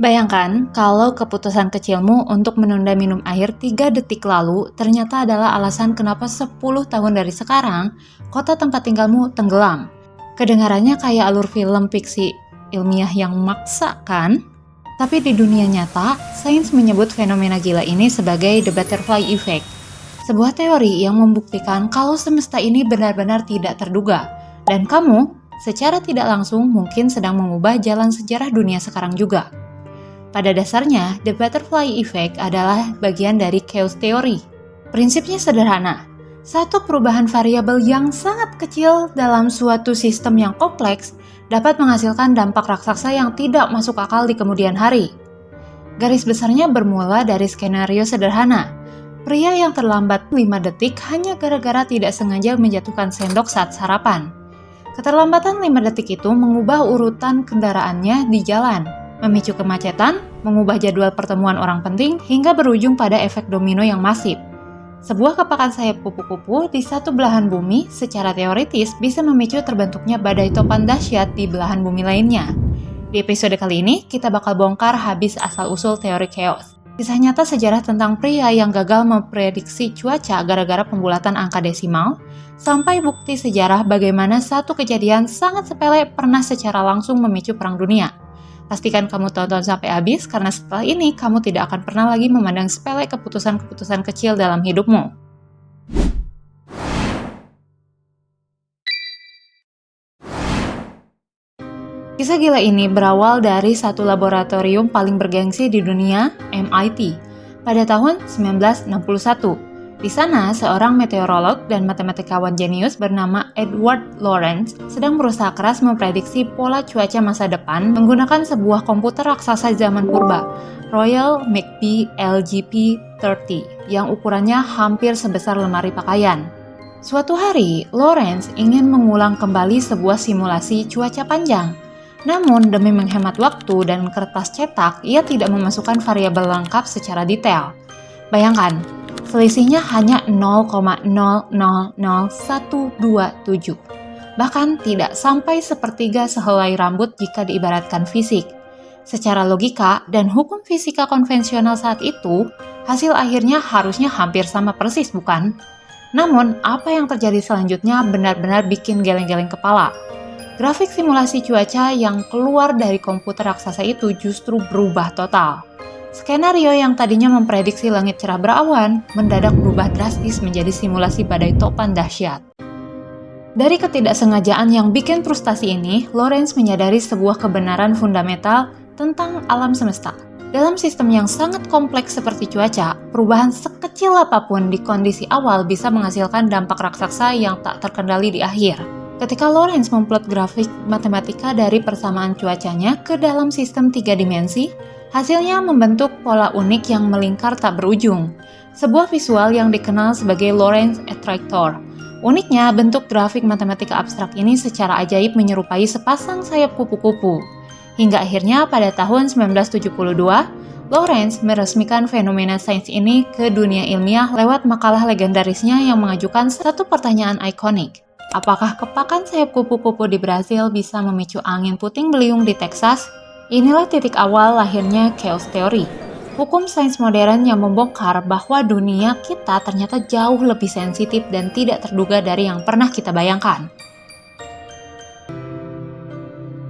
Bayangkan kalau keputusan kecilmu untuk menunda minum air 3 detik lalu ternyata adalah alasan kenapa 10 tahun dari sekarang kota tempat tinggalmu tenggelam. Kedengarannya kayak alur film fiksi ilmiah yang maksa kan? Tapi di dunia nyata, sains menyebut fenomena gila ini sebagai the butterfly effect. Sebuah teori yang membuktikan kalau semesta ini benar-benar tidak terduga. Dan kamu, secara tidak langsung mungkin sedang mengubah jalan sejarah dunia sekarang juga. Pada dasarnya, the butterfly effect adalah bagian dari chaos theory. Prinsipnya sederhana. Satu perubahan variabel yang sangat kecil dalam suatu sistem yang kompleks dapat menghasilkan dampak raksasa yang tidak masuk akal di kemudian hari. Garis besarnya bermula dari skenario sederhana. Pria yang terlambat 5 detik hanya gara-gara tidak sengaja menjatuhkan sendok saat sarapan. Keterlambatan 5 detik itu mengubah urutan kendaraannya di jalan, memicu kemacetan, mengubah jadwal pertemuan orang penting, hingga berujung pada efek domino yang masif. Sebuah kepakan sayap kupu-kupu di satu belahan bumi secara teoritis bisa memicu terbentuknya badai topan dahsyat di belahan bumi lainnya. Di episode kali ini, kita bakal bongkar habis asal-usul teori chaos. Kisah nyata sejarah tentang pria yang gagal memprediksi cuaca gara-gara pembulatan angka desimal, sampai bukti sejarah bagaimana satu kejadian sangat sepele pernah secara langsung memicu perang dunia. Pastikan kamu tonton sampai habis, karena setelah ini kamu tidak akan pernah lagi memandang sepele keputusan-keputusan kecil dalam hidupmu. Kisah gila ini berawal dari satu laboratorium paling bergengsi di dunia, MIT, pada tahun 1961. Di sana, seorang meteorolog dan matematikawan jenius bernama Edward Lorenz sedang berusaha keras memprediksi pola cuaca masa depan menggunakan sebuah komputer raksasa zaman purba, Royal McBee LGP-30, yang ukurannya hampir sebesar lemari pakaian. Suatu hari, Lorenz ingin mengulang kembali sebuah simulasi cuaca panjang. Namun, demi menghemat waktu dan kertas cetak, ia tidak memasukkan variabel lengkap secara detail. Bayangkan, selisihnya hanya 0,000127. Bahkan tidak sampai sepertiga sehelai rambut jika diibaratkan fisik. Secara logika dan hukum fisika konvensional saat itu, hasil akhirnya harusnya hampir sama persis, bukan? Namun, apa yang terjadi selanjutnya benar-benar bikin geleng-geleng kepala. Grafik simulasi cuaca yang keluar dari komputer raksasa itu justru berubah total. Skenario yang tadinya memprediksi langit cerah berawan, mendadak berubah drastis menjadi simulasi badai topan dahsyat. Dari ketidaksengajaan yang bikin frustasi ini, Lorenz menyadari sebuah kebenaran fundamental tentang alam semesta. Dalam sistem yang sangat kompleks seperti cuaca, perubahan sekecil apapun di kondisi awal bisa menghasilkan dampak raksasa yang tak terkendali di akhir. Ketika Lorenz memplot grafik matematika dari persamaan cuacanya ke dalam sistem 3 dimensi, hasilnya membentuk pola unik yang melingkar tak berujung, sebuah visual yang dikenal sebagai Lorenz attractor. Uniknya, bentuk grafik matematika abstrak ini secara ajaib menyerupai sepasang sayap kupu-kupu. Hingga akhirnya pada tahun 1972, Lorenz meresmikan fenomena sains ini ke dunia ilmiah lewat makalah legendarisnya yang mengajukan satu pertanyaan ikonik. Apakah kepakan sayap kupu-kupu di Brasil bisa memicu angin puting beliung di Texas? Inilah titik awal lahirnya chaos theory, hukum sains modern yang membongkar bahwa dunia kita ternyata jauh lebih sensitif dan tidak terduga dari yang pernah kita bayangkan.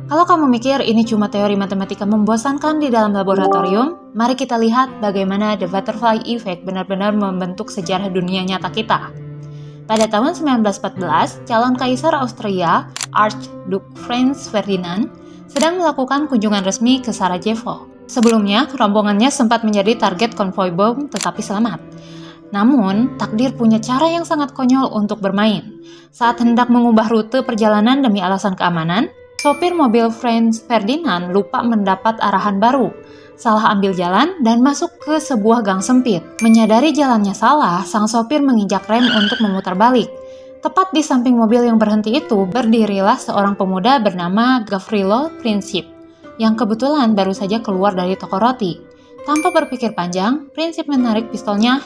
Kalau kamu mikir ini cuma teori matematika membosankan di dalam laboratorium, mari kita lihat bagaimana the butterfly effect benar-benar membentuk sejarah dunia nyata kita. Pada tahun 1914, calon kaisar Austria, Archduke Franz Ferdinand, sedang melakukan kunjungan resmi ke Sarajevo. Sebelumnya, rombongannya sempat menjadi target konvoi bom tetapi selamat. Namun, takdir punya cara yang sangat konyol untuk bermain. Saat hendak mengubah rute perjalanan demi alasan keamanan, sopir mobil Franz Ferdinand lupa mendapat arahan baru. Salah ambil jalan dan masuk ke sebuah gang sempit. Menyadari jalannya salah, sang sopir menginjak rem untuk memutar balik. Tepat di samping mobil yang berhenti itu, berdirilah seorang pemuda bernama Gavrilo Princip, yang kebetulan baru saja keluar dari toko roti. Tanpa berpikir panjang, Princip menarik pistolnya.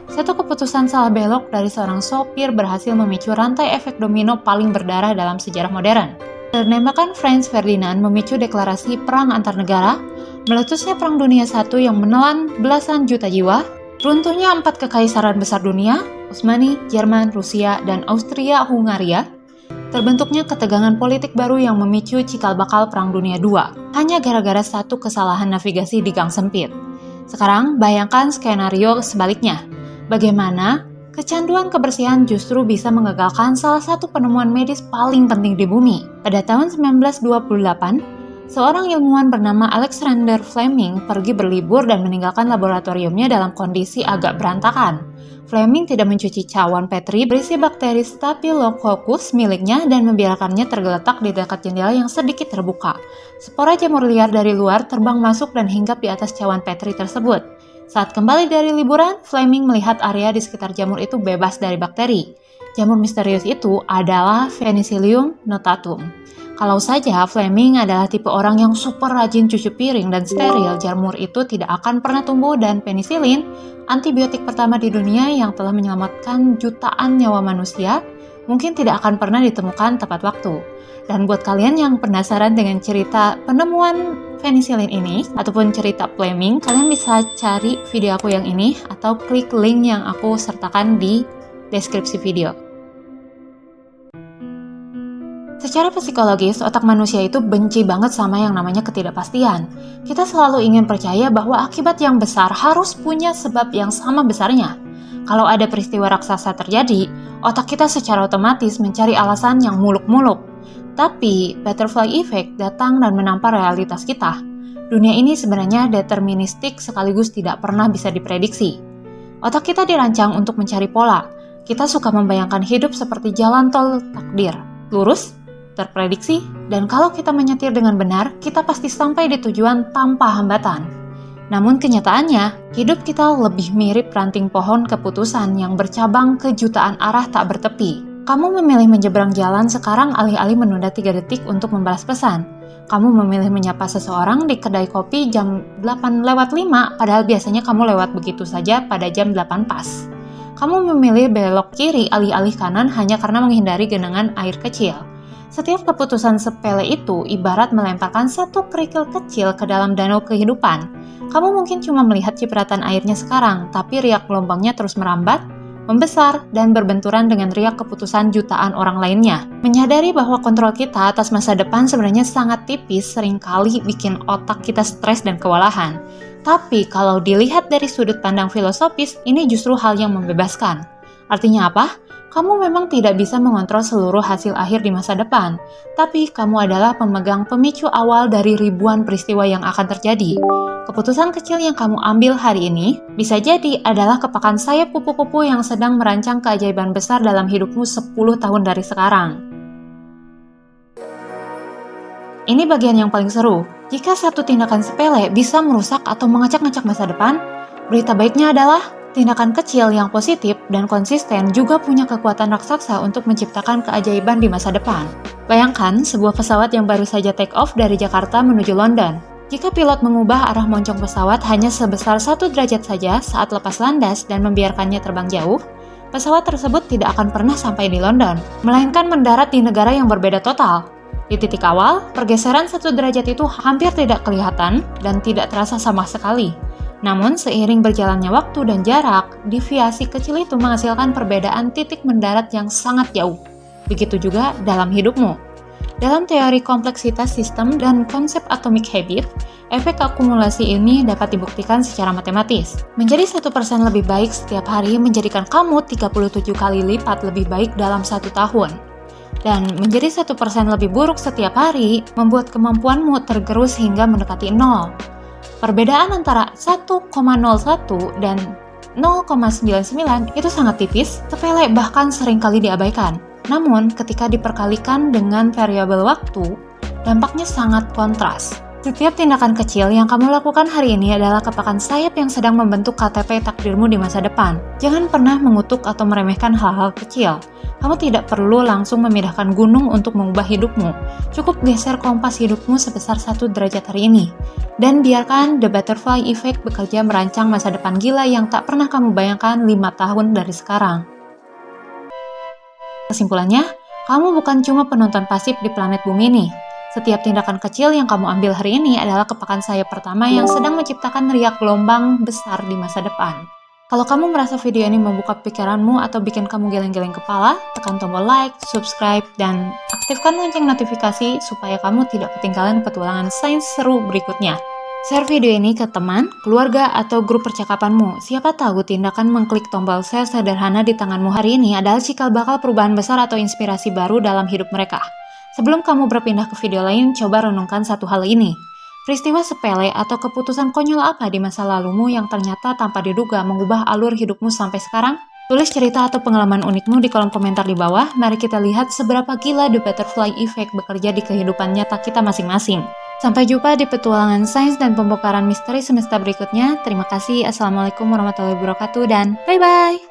Satu keputusan salah belok dari seorang sopir berhasil memicu rantai efek domino paling berdarah dalam sejarah modern. Penembakan Franz Ferdinand memicu deklarasi perang antar negara, Meletusnya Perang Dunia I yang menelan belasan juta jiwa, runtuhnya 4 kekaisaran besar dunia, Utsmani, Jerman, Rusia, dan Austria-Hungaria, terbentuknya ketegangan politik baru yang memicu cikal bakal Perang Dunia II, hanya gara-gara satu kesalahan navigasi di gang sempit. Sekarang, bayangkan skenario sebaliknya. Bagaimana kecanduan kebersihan justru bisa mengagalkan salah satu penemuan medis paling penting di bumi. Pada tahun 1928, seorang ilmuwan bernama Alexander Fleming pergi berlibur dan meninggalkan laboratoriumnya dalam kondisi agak berantakan. Fleming tidak mencuci cawan Petri berisi bakteri Staphylococcus miliknya dan membiarkannya tergeletak di dekat jendela yang sedikit terbuka. Spora jamur liar dari luar terbang masuk dan hinggap di atas cawan Petri tersebut. Saat kembali dari liburan, Fleming melihat area di sekitar jamur itu bebas dari bakteri. Jamur misterius itu adalah Penicillium notatum. Kalau saja Fleming adalah tipe orang yang super rajin cuci piring dan steril, jamur itu tidak akan pernah tumbuh dan penisilin, antibiotik pertama di dunia yang telah menyelamatkan jutaan nyawa manusia, mungkin tidak akan pernah ditemukan tepat waktu. Dan buat kalian yang penasaran dengan cerita penemuan penisilin ini, ataupun cerita Fleming, kalian bisa cari video aku yang ini, atau klik link yang aku sertakan di deskripsi video. Secara psikologis, otak manusia itu benci banget sama yang namanya ketidakpastian. Kita selalu ingin percaya bahwa akibat yang besar harus punya sebab yang sama besarnya. Kalau ada peristiwa raksasa terjadi, otak kita secara otomatis mencari alasan yang muluk-muluk. Tapi, butterfly effect datang dan menampar realitas kita. Dunia ini sebenarnya deterministik sekaligus tidak pernah bisa diprediksi. Otak kita dirancang untuk mencari pola. Kita suka membayangkan hidup seperti jalan tol takdir. Lurus, terprediksi, dan kalau kita menyetir dengan benar, kita pasti sampai di tujuan tanpa hambatan. Namun kenyataannya, hidup kita lebih mirip ranting pohon keputusan yang bercabang ke jutaan arah tak bertepi. Kamu memilih menyeberang jalan sekarang alih-alih menunda 3 detik untuk membalas pesan. Kamu memilih menyapa seseorang di kedai kopi jam 8:05, padahal biasanya kamu lewat begitu saja pada jam 8 pas. Kamu memilih belok kiri alih-alih kanan hanya karena menghindari genangan air kecil. Setiap keputusan sepele itu ibarat melemparkan satu kerikil kecil ke dalam danau kehidupan. Kamu mungkin cuma melihat cipratan airnya sekarang, tapi riak gelombangnya terus merambat, membesar, dan berbenturan dengan riak keputusan jutaan orang lainnya. Menyadari bahwa kontrol kita atas masa depan sebenarnya sangat tipis seringkali bikin otak kita stres dan kewalahan. Tapi kalau dilihat dari sudut pandang filosofis, ini justru hal yang membebaskan. Artinya apa? Kamu memang tidak bisa mengontrol seluruh hasil akhir di masa depan, tapi kamu adalah pemegang pemicu awal dari ribuan peristiwa yang akan terjadi. Keputusan kecil yang kamu ambil hari ini bisa jadi adalah kepakan sayap kupu-kupu yang sedang merancang keajaiban besar dalam hidupmu 10 tahun dari sekarang. Ini bagian yang paling seru. Jika satu tindakan sepele bisa merusak atau mengacak-ngacak masa depan, berita baiknya adalah tindakan kecil yang positif dan konsisten juga punya kekuatan raksasa untuk menciptakan keajaiban di masa depan. Bayangkan sebuah pesawat yang baru saja take off dari Jakarta menuju London. Jika pilot mengubah arah moncong pesawat hanya sebesar 1 derajat saja saat lepas landas dan membiarkannya terbang jauh, pesawat tersebut tidak akan pernah sampai di London, melainkan mendarat di negara yang berbeda total. Di titik awal, pergeseran 1 derajat itu hampir tidak kelihatan dan tidak terasa sama sekali. Namun, seiring berjalannya waktu dan jarak, deviasi kecil itu menghasilkan perbedaan titik mendarat yang sangat jauh. Begitu juga dalam hidupmu. Dalam teori kompleksitas sistem dan konsep atomic habit, efek akumulasi ini dapat dibuktikan secara matematis. Menjadi 1% lebih baik setiap hari menjadikan kamu 37 kali lipat lebih baik dalam 1 tahun. Dan menjadi 1% lebih buruk setiap hari membuat kemampuanmu tergerus hingga mendekati 0. Perbedaan antara 1,01 dan 0,99 itu sangat tipis, sepele bahkan seringkali diabaikan. Namun, ketika diperkalikan dengan variabel waktu, dampaknya sangat kontras. Setiap tindakan kecil yang kamu lakukan hari ini adalah kepakan sayap yang sedang membentuk KTP takdirmu di masa depan. Jangan pernah mengutuk atau meremehkan hal-hal kecil. Kamu tidak perlu langsung memindahkan gunung untuk mengubah hidupmu. Cukup geser kompas hidupmu sebesar 1 derajat hari ini. Dan biarkan The Butterfly Effect bekerja merancang masa depan gila yang tak pernah kamu bayangkan 5 tahun dari sekarang. Kesimpulannya, kamu bukan cuma penonton pasif di planet bumi ini. Setiap tindakan kecil yang kamu ambil hari ini adalah kepakan sayap pertama yang sedang menciptakan riak gelombang besar di masa depan. Kalau kamu merasa video ini membuka pikiranmu atau bikin kamu geleng-geleng kepala, tekan tombol like, subscribe, dan aktifkan lonceng notifikasi supaya kamu tidak ketinggalan petualangan sains seru berikutnya. Share video ini ke teman, keluarga, atau grup percakapanmu. Siapa tahu tindakan mengklik tombol share sederhana di tanganmu hari ini adalah cikal bakal perubahan besar atau inspirasi baru dalam hidup mereka. Sebelum kamu berpindah ke video lain, coba renungkan satu hal ini. Peristiwa sepele atau keputusan konyol apa di masa lalumu yang ternyata tanpa diduga mengubah alur hidupmu sampai sekarang? Tulis cerita atau pengalaman unikmu di kolom komentar di bawah. Mari kita lihat seberapa gila The Butterfly Effect bekerja di kehidupan nyata kita masing-masing. Sampai jumpa di petualangan sains dan pembongkaran misteri semesta berikutnya. Terima kasih. Assalamualaikum warahmatullahi wabarakatuh dan bye-bye!